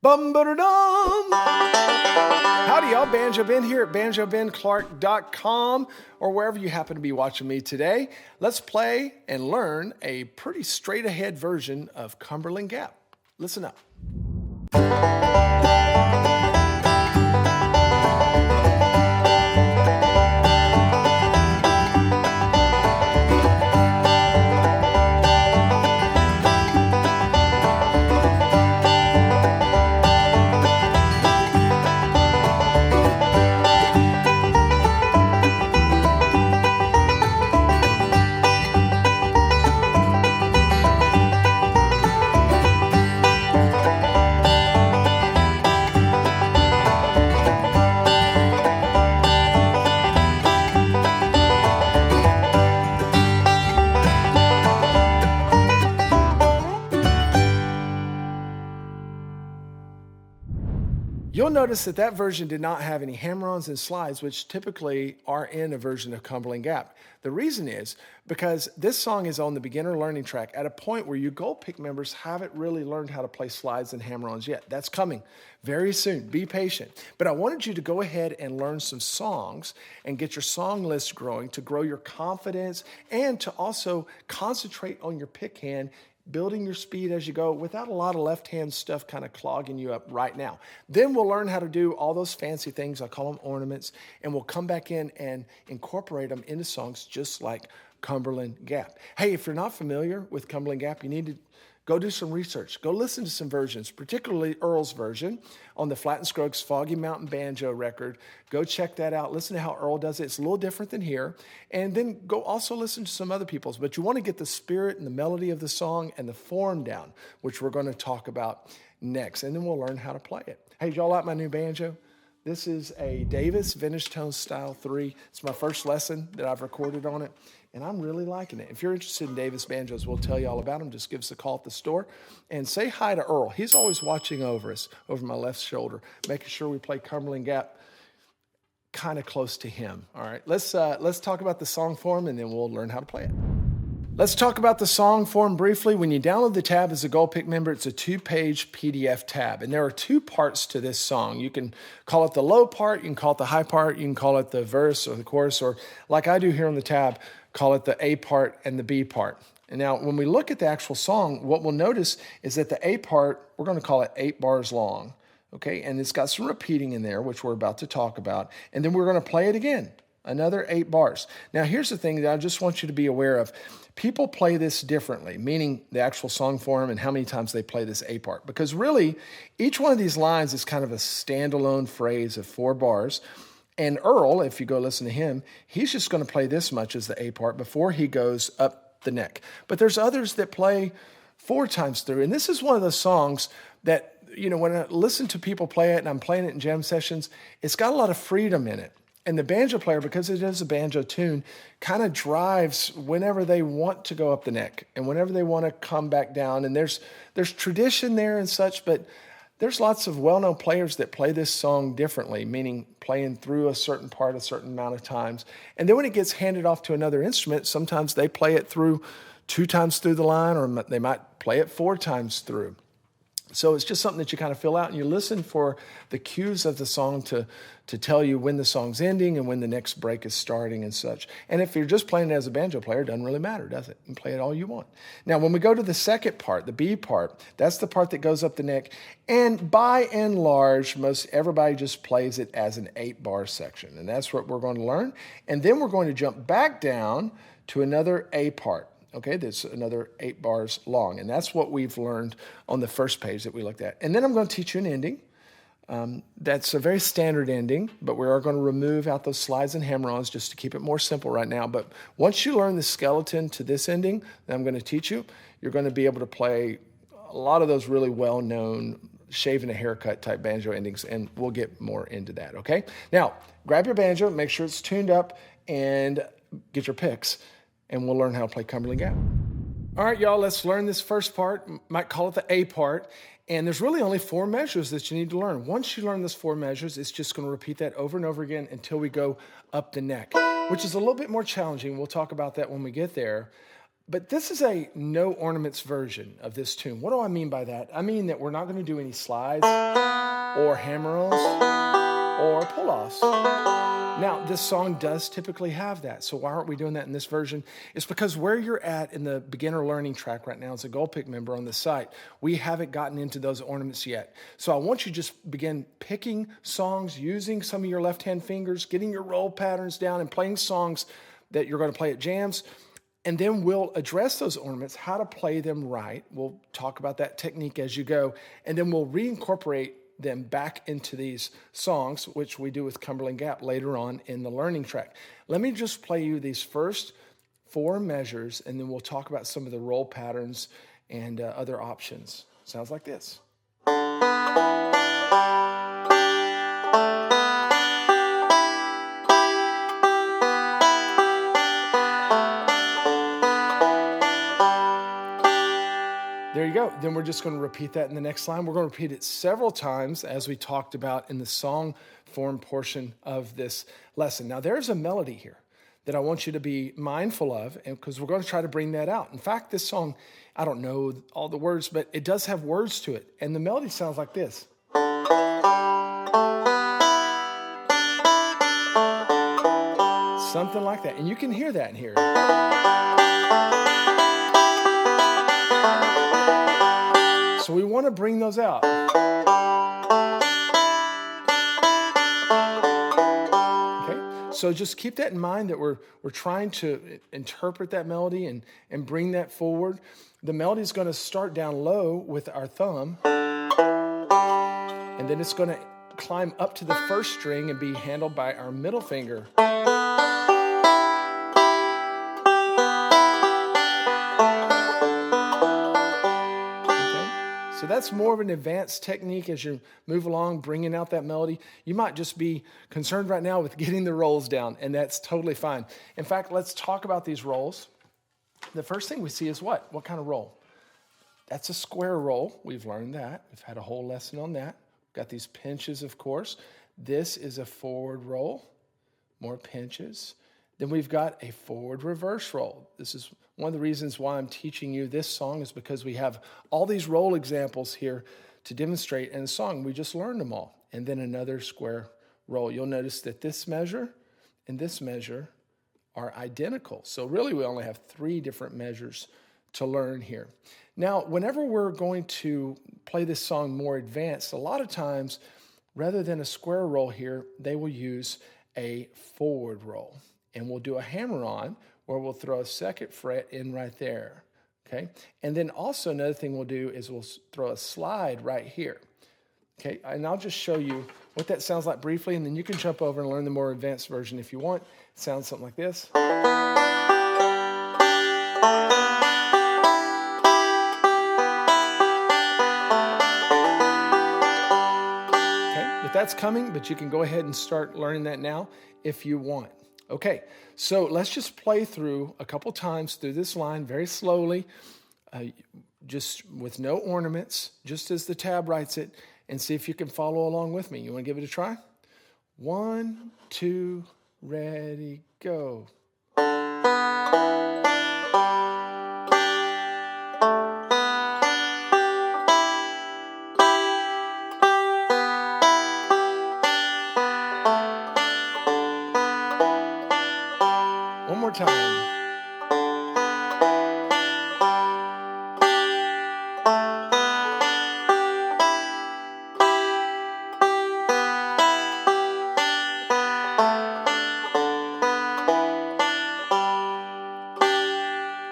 Bum-ba-da-dum! Howdy, y'all. Banjo Ben here at banjobenclark.com or wherever you happen to be watching me today. Let's play and learn a pretty straight-ahead version of Cumberland Gap. Listen up. You'll notice that version did not have any hammer-ons and slides, which typically are in a version of Cumberland Gap. The reason is because this song is on the beginner learning track at a point where you Gold Pick members haven't really learned how to play slides and hammer-ons yet. That's coming very soon. Be patient. But I wanted you to go ahead and learn some songs and get your song list growing to grow your confidence and to also concentrate on your pick hand, building your speed as you go without a lot of left-hand stuff kind of clogging you up right now. Then we'll learn how to do all those fancy things, I call them ornaments, and we'll come back in and incorporate them into songs just like Cumberland Gap. Hey, if you're not familiar with Cumberland Gap, you need to go do some research. Go listen to some versions, particularly Earl's version on the Flat and Scruggs Foggy Mountain Banjo record. Go check that out. Listen to how Earl does it. It's a little different than here. And then go also listen to some other people's. But you want to get the spirit and the melody of the song and the form down, which we're going to talk about next. And then we'll learn how to play it. Hey, y'all like my new banjo? This is a Davis Vintage Tone Style 3. It's my first lesson that I've recorded on it, and I'm really liking it. If you're interested in Davis banjos, we'll tell you all about them. Just give us a call at the store and say hi to Earl. He's always watching over us, over my left shoulder, making sure we play Cumberland Gap kind of close to him. All right, let's talk about the song form, and then we'll learn how to play it. Let's talk about the song form briefly. When you download the tab as a Gold Pick member, it's a 2-page PDF tab. And there are 2 parts to this song. You can call it the low part, you can call it the high part, you can call it the verse or the chorus, or like I do here on the tab, call it the A part and the B part. And now when we look at the actual song, what we'll notice is that the A part, we're going to call it 8 bars long. Okay, and it's got some repeating in there, which we're about to talk about. And then we're going to play it again, another 8 bars. Now here's the thing that I just want you to be aware of. People play this differently, meaning the actual song form and how many times they play this A part. Because really, each one of these lines is kind of a standalone phrase of 4 bars. And Earl, if you go listen to him, he's just going to play this much as the A part before he goes up the neck. But there's others that play 4 times through. And this is one of those songs that, you know, when I listen to people play it and I'm playing it in jam sessions, it's got a lot of freedom in it. And the banjo player, because it is a banjo tune, kind of drives whenever they want to go up the neck and whenever they want to come back down. And there's tradition there and such, but there's lots of well-known players that play this song differently, meaning playing through a certain part a certain amount of times. And then when it gets handed off to another instrument, sometimes they play it through 2 times through the line, or they might play it 4 times through. So it's just something that you kind of fill out and you listen for the cues of the song to tell you when the song's ending and when the next break is starting and such. And if you're just playing it as a banjo player, it doesn't really matter, does it? You can play it all you want. Now, when we go to the second part, the B part, that's the part that goes up the neck. And by and large, most everybody just plays it as an 8-bar section. And that's what we're going to learn. And then we're going to jump back down to another A part. Okay, that's another 8 bars long. And that's what we've learned on the first page that we looked at. And then I'm going to teach you an ending. That's a very standard ending, but we are going to remove out those slides and hammer-ons just to keep it more simple right now. But once you learn the skeleton to this ending that I'm going to teach you, you're going to be able to play a lot of those really well-known shave and a haircut type banjo endings, and we'll get more into that, okay? Now, grab your banjo, make sure it's tuned up, and get your picks. And we'll learn how to play Cumberland Gap. All right, y'all, let's learn this first part. Might call it the A part. And there's really only 4 measures that you need to learn. Once you learn those 4 measures, it's just going to repeat that over and over again until we go up the neck, which is a little bit more challenging. We'll talk about that when we get there. But this is a no ornaments version of this tune. What do I mean by that? I mean that we're not going to do any slides or hammer-ons or pull-offs. Now, this song does typically have that. So why aren't we doing that in this version? It's because where you're at in the beginner learning track right now as a Gold Pick member on the site, we haven't gotten into those ornaments yet. So I want you to just begin picking songs, using some of your left-hand fingers, getting your roll patterns down and playing songs that you're going to play at jams. And then we'll address those ornaments, how to play them right. We'll talk about that technique as you go. And then we'll reincorporate them back into these songs, which we do with Cumberland Gap later on in the learning track. Let me just play you these first 4 measures, and then we'll talk about some of the roll patterns and other options. Sounds like this. There you go. Then we're just going to repeat that in the next line. We're going to repeat it several times as we talked about in the song form portion of this lesson. Now, there's a melody here that I want you to be mindful of, and because we're going to try to bring that out. In fact, this song, I don't know all the words, but it does have words to it. And the melody sounds like this. Something like that. And you can hear that in here. So we want to bring those out. Okay, so just keep that in mind that we're trying to interpret that melody and bring that forward. The melody is going to start down low with our thumb, and then it's going to climb up to the first string and be handled by our middle finger. So that's more of an advanced technique as you move along, bringing out that melody. You might just be concerned right now with getting the rolls down, and that's totally fine. In fact, let's talk about these rolls. The first thing we see is what? What kind of roll? That's a square roll. We've learned that. We've had a whole lesson on that. Got these pinches, of course. This is a forward roll, more pinches. Then we've got a forward reverse roll. This is one of the reasons why I'm teaching you this song is because we have all these roll examples here to demonstrate in the song. We just learned them all. And then another square roll. You'll notice that this measure and this measure are identical. So really we only have 3 different measures to learn here. Now, whenever we're going to play this song more advanced, a lot of times, rather than a square roll here, they will use a forward roll. And we'll do a hammer-on where we'll throw a 2nd fret in right there, okay? And then also another thing we'll do is we'll throw a slide right here, okay? And I'll just show you what that sounds like briefly, and then you can jump over and learn the more advanced version if you want. It sounds something like this. Okay, but that's coming, but you can go ahead and start learning that now if you want. Okay, so let's just play through a couple times through this line very slowly, just with no ornaments, just as the tab writes it, and see if you can follow along with me. You want to give it a try? 1, 2, ready, go. One more time.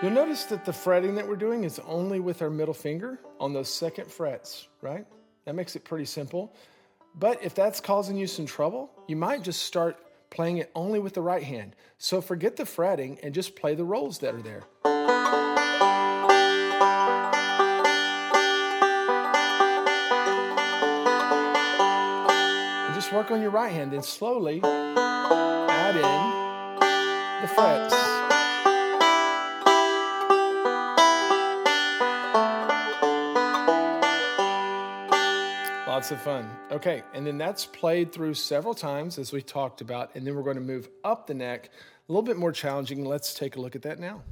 You'll notice that the fretting that we're doing is only with our middle finger on those 2nd frets, right? That makes it pretty simple. But if that's causing you some trouble, you might just start playing it only with the right hand. So forget the fretting and just play the rolls that are there. And just work on your right hand, then slowly add in the frets. Lots of fun. Okay, and then that's played through several times as we talked about, and then we're going to move up the neck, a little bit more challenging. Let's take a look at that now.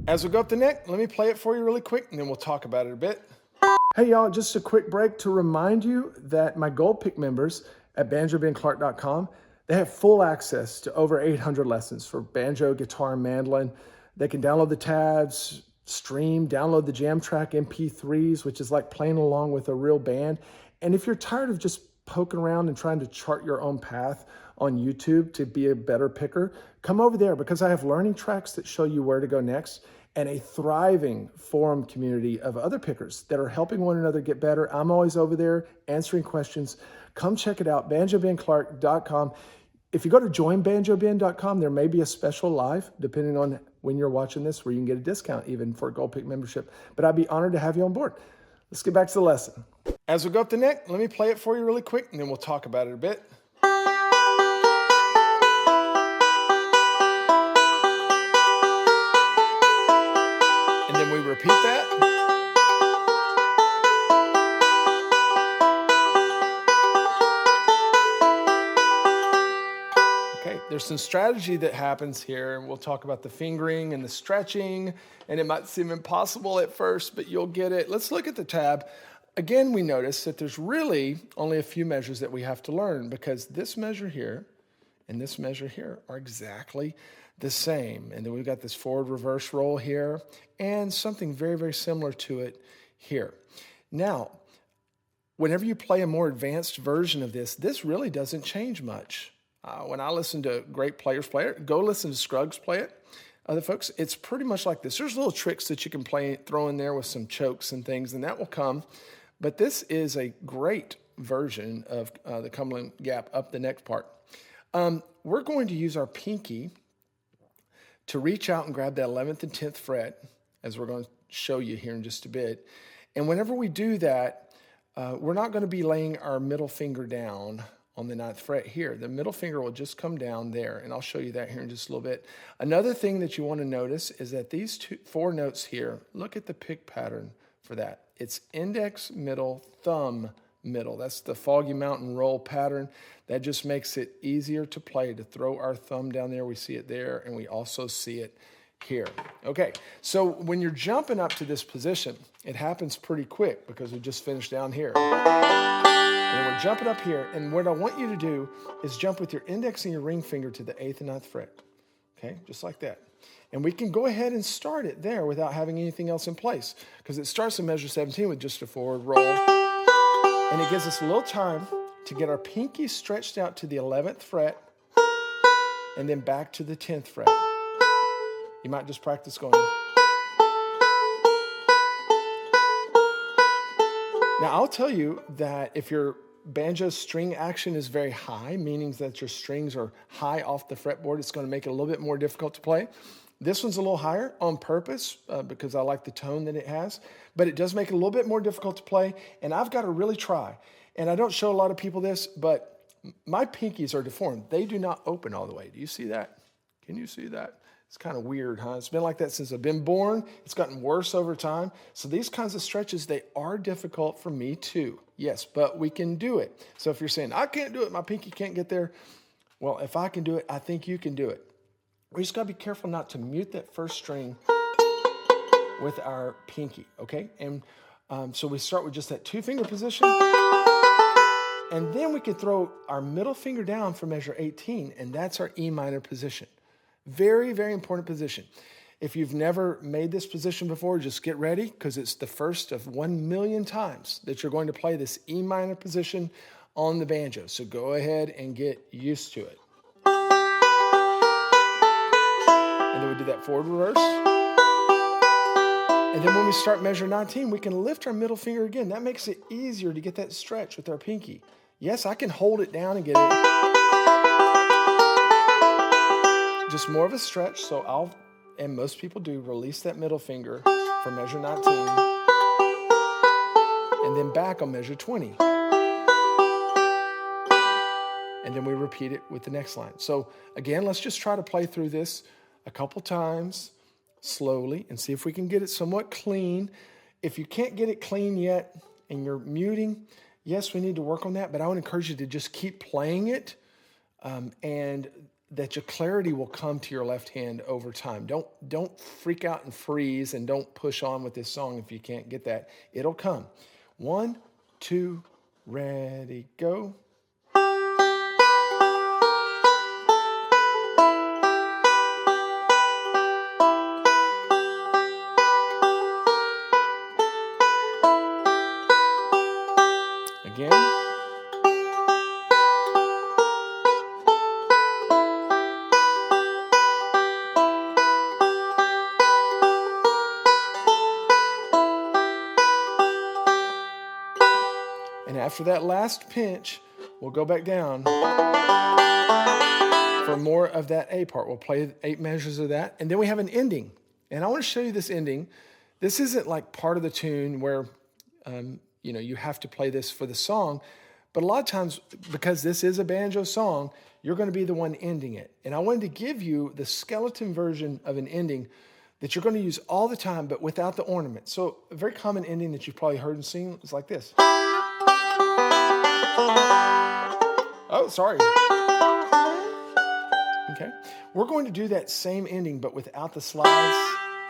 As we go up the neck, let me play it for you really quick, and then we'll talk about it a bit. Hey y'all, just a quick break to remind you that my Gold Pick members at banjobenclark.com, they have full access to over 800 lessons for banjo, guitar, and mandolin. They can download the tabs, stream, download the jam track MP3s, which is like playing along with a real band. And if you're tired of just poking around and trying to chart your own path on YouTube to be a better picker, come over there because I have learning tracks that show you where to go next and a thriving forum community of other pickers that are helping one another get better. I'm always over there answering questions. Come check it out, banjobenclark.com. If you go to joinbanjoben.com, there may be a special live, depending on when you're watching this, where you can get a discount even for a Gold Pick membership. But I'd be honored to have you on board. Let's get back to the lesson. As we go up the neck, let me play it for you really quick, and then we'll talk about it a bit. And then we repeat that. Okay, there's some strategy that happens here, and we'll talk about the fingering and the stretching, and it might seem impossible at first, but you'll get it. Let's look at the tab. Again, we notice that there's really only a few measures that we have to learn because this measure here and this measure here are exactly the same. And then we've got this forward reverse roll here and something very, very similar to it here. Now, whenever you play a more advanced version of this, this really doesn't change much. When I listen to great players play it, go listen to Scruggs play it. Other folks, it's pretty much like this. There's little tricks that you can throw in there with some chokes and things, and that will come. But this is a great version of the Cumberland Gap up the neck part. We're going to use our pinky to reach out and grab that 11th and 10th fret, as we're going to show you here in just a bit. And whenever we do that, we're not going to be laying our middle finger down on the 9th fret here. The middle finger will just come down there, and I'll show you that here in just a little bit. Another thing that you want to notice is that these four notes here, look at the pick pattern for that. It's index, middle, thumb, middle. That's the Foggy Mountain roll pattern. That just makes it easier to play, to throw our thumb down there. We see it there, and we also see it here. Okay, so when you're jumping up to this position, it happens pretty quick because we just finished down here. And we're jumping up here, and what I want you to do is jump with your index and your ring finger to the 8th and 9th fret. Okay, just like that. And we can go ahead and start it there without having anything else in place because it starts in measure 17 with just a forward roll. And it gives us a little time to get our pinky stretched out to the 11th fret and then back to the 10th fret. You might just practice going. Now, I'll tell you that if your banjo string action is very high, meaning that your strings are high off the fretboard, it's going to make it a little bit more difficult to play. This one's a little higher on purpose because I like the tone that it has, but it does make it a little bit more difficult to play, and I've got to really try. And I don't show a lot of people this, but my pinkies are deformed. They do not open all the way. Do you see that? Can you see that? It's kind of weird, huh? It's been like that since I've been born. It's gotten worse over time. So these kinds of stretches, they are difficult for me too. Yes, but we can do it. So if you're saying, I can't do it, my pinky can't get there. Well, if I can do it, I think you can do it. We just got to be careful not to mute that first string with our pinky, okay? And so we start with just that 2-finger position. And then we can throw our middle finger down for measure 18, and that's our E minor position. Very, very important position. If you've never made this position before, just get ready because it's the first of 1 million times that you're going to play this E minor position on the banjo. So go ahead and get used to it. And then we do that forward reverse. And then when we start measure 19, we can lift our middle finger again. That makes it easier to get that stretch with our pinky. Yes, I can hold it down and get it. Just more of a stretch, so I'll, and most people do, release that middle finger for measure 19 and then back on measure 20. And then we repeat it with the next line. So again, let's just try to play through this a couple times slowly and see if we can get it somewhat clean. If you can't get it clean yet and you're muting, yes, we need to work on that, but I would encourage you to just keep playing it. And that your clarity will come to your left hand over time. Don't freak out and freeze, and don't push on with this song if you can't get that. It'll come. 1, 2, ready, go. Again. And after that last pinch, we'll go back down for more of that A part. We'll play 8 measures of that, and then we have an ending. And I want to show you this ending. This isn't like part of the tune where you have to play this for the song, but a lot of times, because this is a banjo song, you're going to be the one ending it. And I wanted to give you the skeleton version of an ending that you're going to use all the time, but without the ornament. So a very common ending that you've probably heard and seen is like this. Oh, sorry. Okay. We're going to do that same ending, but without the slides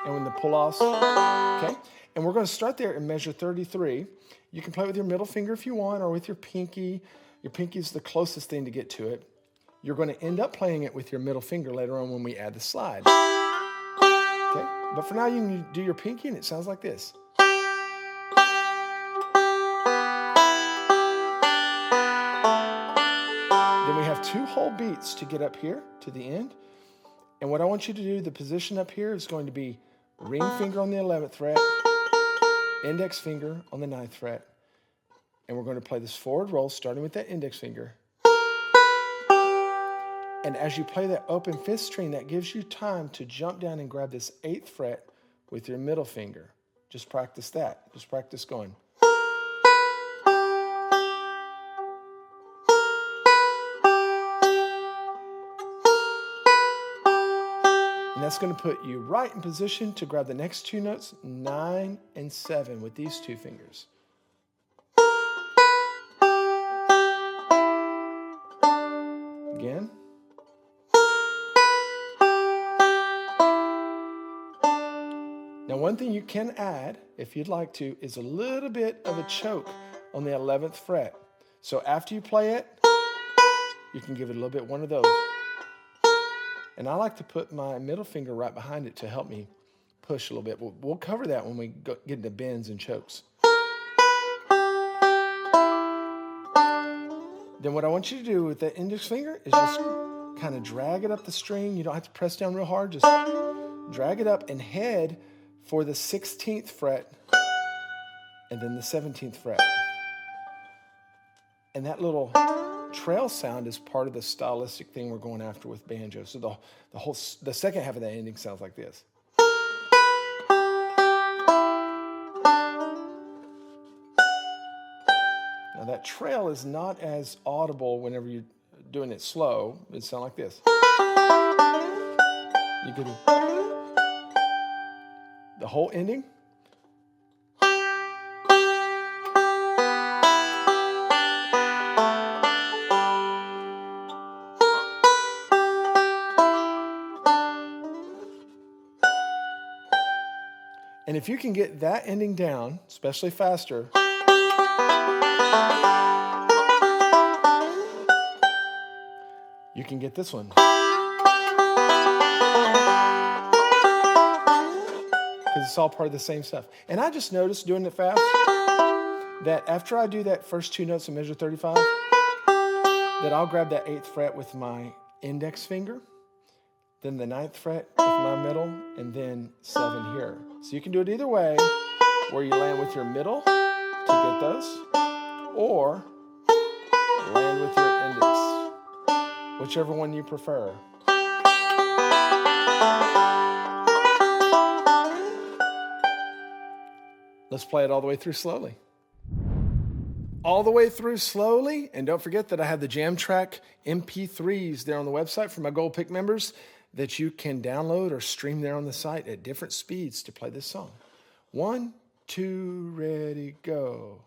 and when the pull-offs. Okay. And we're going to start there in measure 33. You can play with your middle finger if you want, or with your pinky. Your pinky is the closest thing to get to it. You're going to end up playing it with your middle finger later on when we add the slide. Okay. But for now, you can do your pinky, and it sounds like this. Then we have 2 whole beats to get up here to the end. And what I want you to do, the position up here is going to be ring finger on the 11th fret, index finger on the 9th fret. And we're going to play this forward roll, starting with that index finger. And as you play that open 5th string, that gives you time to jump down and grab this 8th fret with your middle finger. Just practice that. Just practice going. And that's going to put you right in position to grab the next 2 notes, 9 and 7, with these 2 fingers. Again. Now, one thing you can add, if you'd like to, is a little bit of a choke on the 11th fret. So after you play it, you can give it a little bit one of those. And I like to put my middle finger right behind it to help me push a little bit. We'll cover that when we get into bends and chokes. Then what I want you to do with that index finger is just kind of drag it up the string. You don't have to press down real hard. Just drag it up and head for the 16th fret and then the 17th fret. And that little trail sound is part of the stylistic thing we're going after with banjo. So the second half of that ending sounds like this. Now that trail is not as audible whenever you're doing it slow. It sounds like this. You can the whole ending. And if you can get that ending down, especially faster, you can get this one. Because it's all part of the same stuff. And I just noticed doing it fast that after I do that first 2 notes in measure 35, that I'll grab that 8th fret with my index finger, then the 9th fret with my middle, and then 7 here. So you can do it either way, where you land with your middle to get those, or land with your index, whichever one you prefer. Let's play it all the way through slowly. All the way through slowly, and don't forget that I have the Jam Track MP3s there on the website for my Gold Pick members that you can download or stream there on the site at different speeds to play this song. 1, 2, ready, go.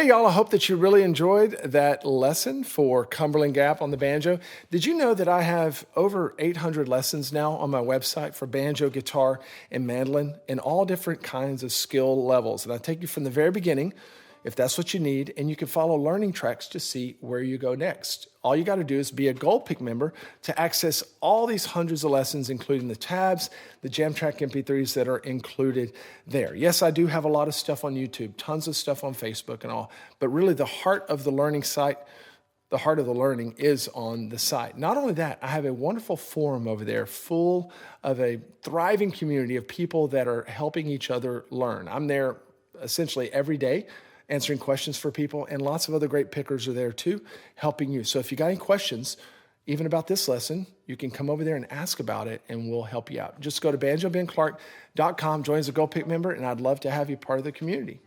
Hey, y'all, I hope that you really enjoyed that lesson for Cumberland Gap on the banjo. Did you know that I have over 800 lessons now on my website for banjo, guitar, and mandolin in all different kinds of skill levels? And I take you from the very beginning, if that's what you need, and you can follow learning tracks to see where you go next. All you got to do is be a Gold Pick member to access all these hundreds of lessons, including the tabs, the Jam Track MP3s that are included there. Yes, I do have a lot of stuff on YouTube, tons of stuff on Facebook and all, but really the heart of the learning site, the heart of the learning is on the site. Not only that, I have a wonderful forum over there full of a thriving community of people that are helping each other learn. I'm there essentially every day, answering questions for people, and lots of other great pickers are there too, helping you. So if you got any questions, even about this lesson, you can come over there and ask about it, and we'll help you out. Just go to banjobenclark.com, join as a Gold Pick member, and I'd love to have you part of the community.